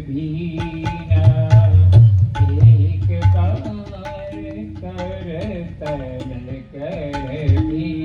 बीना एक बार करतल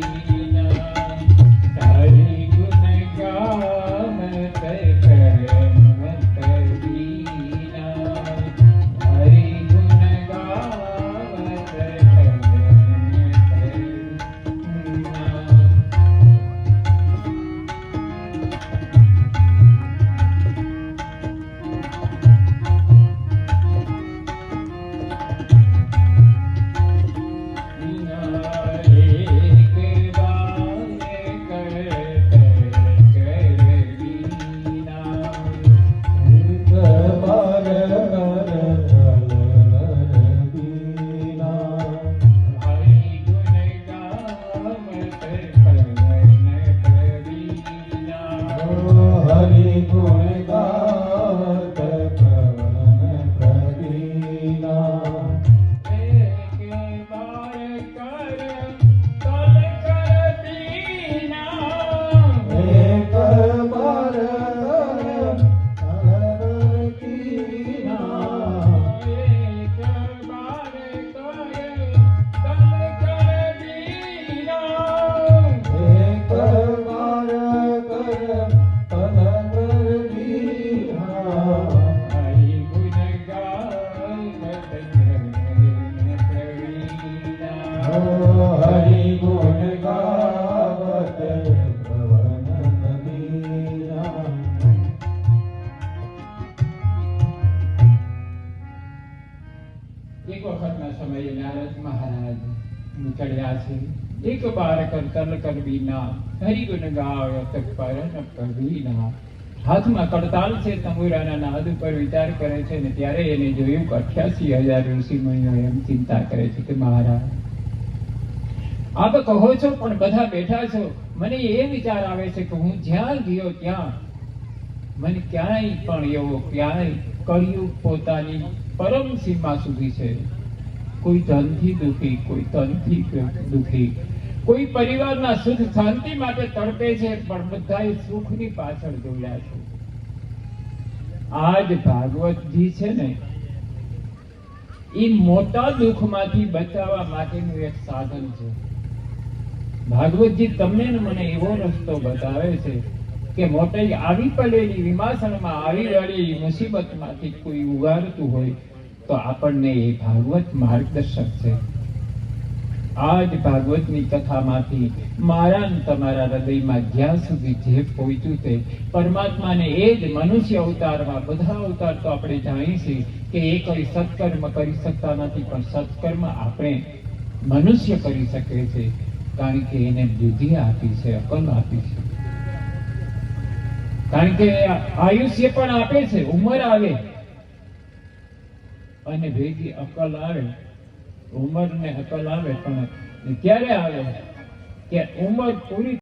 कर बीना तारी गुण गावत करमत बीना तारी गुण गावत करमत बीना। एक वखतना समये नारद महाराज निकळ्या છે એક બાર કરતલ કર બીના હરિ ગુણ ગાવત પરન કબીના। હાથમાં કડતાલ છે, તંબુરાના નાદ ઉપર વિચાર કરે છે ને ત્યારે એને જોયું કે 88,000 ઋષિ મુનિઓ એમ ચિંતા કરે છે કે મહારાજ આપ કહો છો પણ બધા બેઠા છો, મને એ વિચાર આવે છે કે હું જ્યાં ગયો ત્યાં મને ક્યાંય પણ એવો ક્યાંય કળિયુગ પોતાની પરમ સીમા સુધી છે। કોઈ ધનથી દુખી, કોઈ તનથી દુખી, કોઈ પરિવારના સુખ શાંતિ માટે તડપે છે, પણ બધાએ સુખની પાછળ દોડ્યા છે। આજ ભાગવતજી છે ને એ મોટા દુઃખમાંથી બચાવવા માટેનું એક સાધન છે। ભાગવતજી તમને ને મને એવો રસ્તો બતાવે છે કે મોટી આવી પડેલી વિમાસણમાં આવી રહેલી મુસીબતમાંથી કોઈ ઉગારતું હોય તો આપણને એ ભાગવત માર્ગદર્શક છે। આજ ભાગવતની કથામાંથી મારા અને તમારા હૃદયમાં જ્યાં સુધી જે પહોંચ્યું તે પરમાત્માને એ જ મનુષ્ય અવતારમાં, બધા અવતાર તો આપણે જાણીએ છીએ કે એ કોઈ સત્કર્મ કરી શકતા નથી, પણ સત્કર્મ આપણે મનુષ્ય કરી શકે છે, કારણ કે એને બુદ્ધિ આપી છે, અકલ આપી છે, કારણ કે આયુષ્ય પણ આપે છે, ઉંમર આવે અને ભેગી અકલ આવે। ઉંમર ને અકલ આવે પણ ક્યારે આવે કે ઉંમર પૂરી